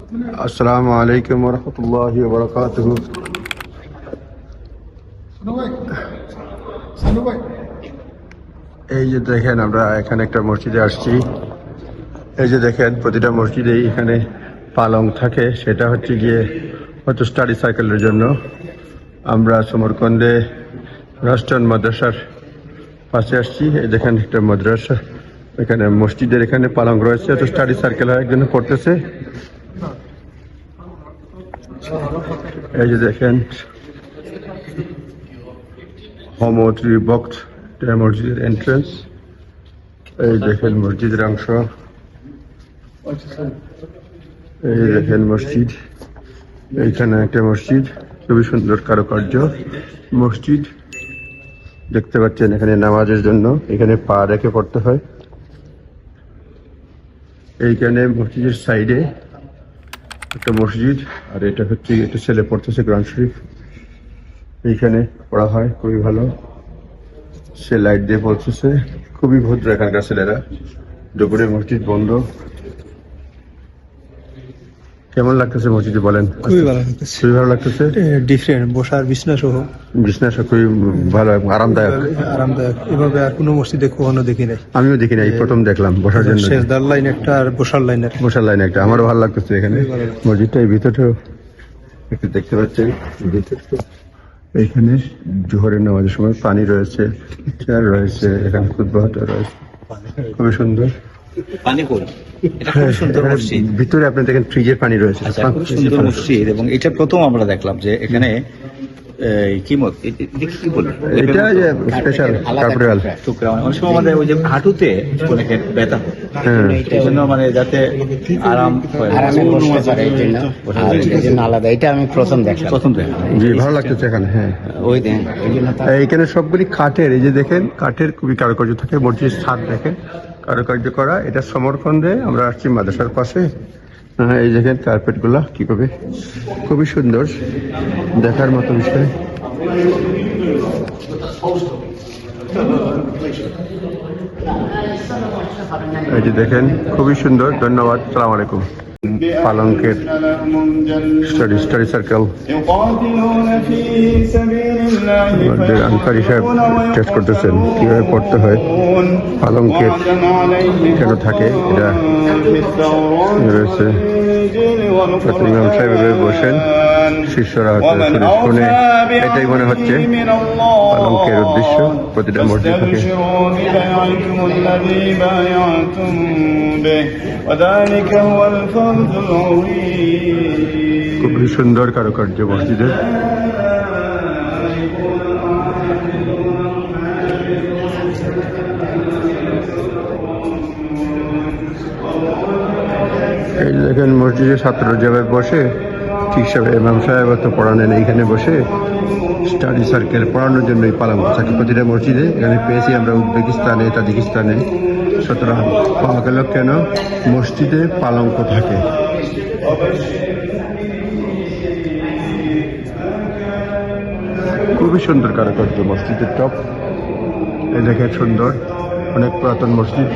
আসসালামু আলাইকুম ওয়া রাহমাতুল্লাহি ওয়া বারাকাতুহু। এই যে দেখেন, আমরা এখানে একটা মসজিদে আসছি। এই যে দেখেন, প্রতিটা মসজিদেই এখানে পালং থাকে। সেটা হচ্ছে গিয়ে হয়তো স্টাডি সার্কেলের জন্য। আমরা সমরকন্দে রাষ্ট্রন মাদ্রাসার পাশে আসছি। এই দেখেন একটা মাদ্রাসা, এখানে মসজিদের এখানে পালং রয়েছে, তো স্টাডি সার্কেল একজন পড়তেছে। এই যে দেখেন হোমোট্রি বক্স, এটা মসজিদের এন্ট্রান্স। এই দেখেন মসজিদের অংশ। এই দেখেন মসজিদ, এইখানে একটা মসজিদ, খুবই সুন্দর কারুকার্য মসজিদ দেখতে পাচ্ছেন। এখানে নামাজের জন্য এখানে পা রেখে পড়তে হয়। এইখানে মসজিদের সাইডে একটা মসজিদ, আর এটা হচ্ছে একটা ছেলে পড়তেছে কোরআন শরীফ। এইখানে পড়া হয়, খুবই ভালো। সে লাইট দিয়ে পড়তেছে, খুবই ভদ্র এখানকার ছেলেরা। দুপুরে মসজিদ বন্ধ। কেমন লাগতেছে মসজিদে বলেন? খুবই ভালো লাগতেছে, খুবই ভালো লাগতেছে। ডিফারেন্ট বসার বিছনা সহ বিছনা খুবই ভালো, আরামদায়ক। এভাবে আর কোনো মসজিদে কখনো দেখি নাই। আমিও দেখি নাই, প্রথম দেখলাম বসার জন্য। শেষদার লাইন একটা আর বসার লাইন একটা। বসার লাইন একটা, আমারও ভালো লাগতেছে এখানে। মসজিদটা এই ভিতরেও একটু দেখতে পাচ্ছেন, এইখানে জোহরের নামাজের সময় পানি রয়েছে, চেয়ার রয়েছে, এখানে খুতবাটা রয়েছে, খুবই সুন্দর। পানি কই? এটা খুব সুন্দর মসজিদ। ভিতরে আপনি দেখেন ফ্রিজের পানি রয়েছে। আচ্ছা, খুব সুন্দর মসজিদ, এবং এটা প্রথম আমরা দেখলাম যে এখানে কি বলে এটা যে স্পেশাল কার্পেটাল টুকরা, অনেক সময় আমাদের ওই যে হাঁটুতে অনেকের ব্যথা হয়, এই জন্য মানে যাতে আরামে বসতে পারে এই জন্য আলাদা। এটা আমি প্রথম দেখলাম। জি, ভালো লাগতেছে এখানে। হ্যাঁ, ওই দেন এইখানে সবগুলি কাঠের। এই যে দেখেন কাঠের খুবই কারুকার্য থাকে। মসজিদের ছাদ দেখেন কারুকার্য করা। এটা সমরকন্দে, আমরা আসছি মাদ্রাসার পাশে। এই দেখেন কার্পেট গুলা কিভাবে, খুবই সুন্দর, দেখার মতো বিষয়। এই যে দেখেন, খুবই সুন্দর। ধন্যবাদ, সালাম আলাইকুম। পালঙ্কের স্টাডি সার্কেল আনসারি সাহেব টেস্ট করতেছেন কিভাবে পড়তে হয়, পালঙ্কের কেন থাকে এটা রয়েছে। ইমাম সাহেব এভাবে বসেন, শিষ্যরা শুনে। এটাই মনে হচ্ছে পালঙ্কের উদ্দেশ্য প্রতিটা মসজিদ থেকে। খুবই সুন্দর কারুকার্য মসজিদের। এই দেখেন মসজিদে ছাত্র যেভাবে বসে, ঠিক সেভাবে ইমাম সাহেব তো পড়ানেন এইখানে বসে। স্টাডি সার্কেল পড়ানোর জন্য এই পালঙ্ক থাকে প্রতিটা মসজিদে। এখানে পেয়েছি আমরা উজবেকিস্তানে, তাজিকিস্তানে। সুতরাং পাওয়া গেল কেন মসজিদে পালঙ্ক থাকে। খুবই সুন্দর কারুকার্য মসজিদের টপ। এই দেখেন সুন্দর, অনেক পুরাতন মসজিদ।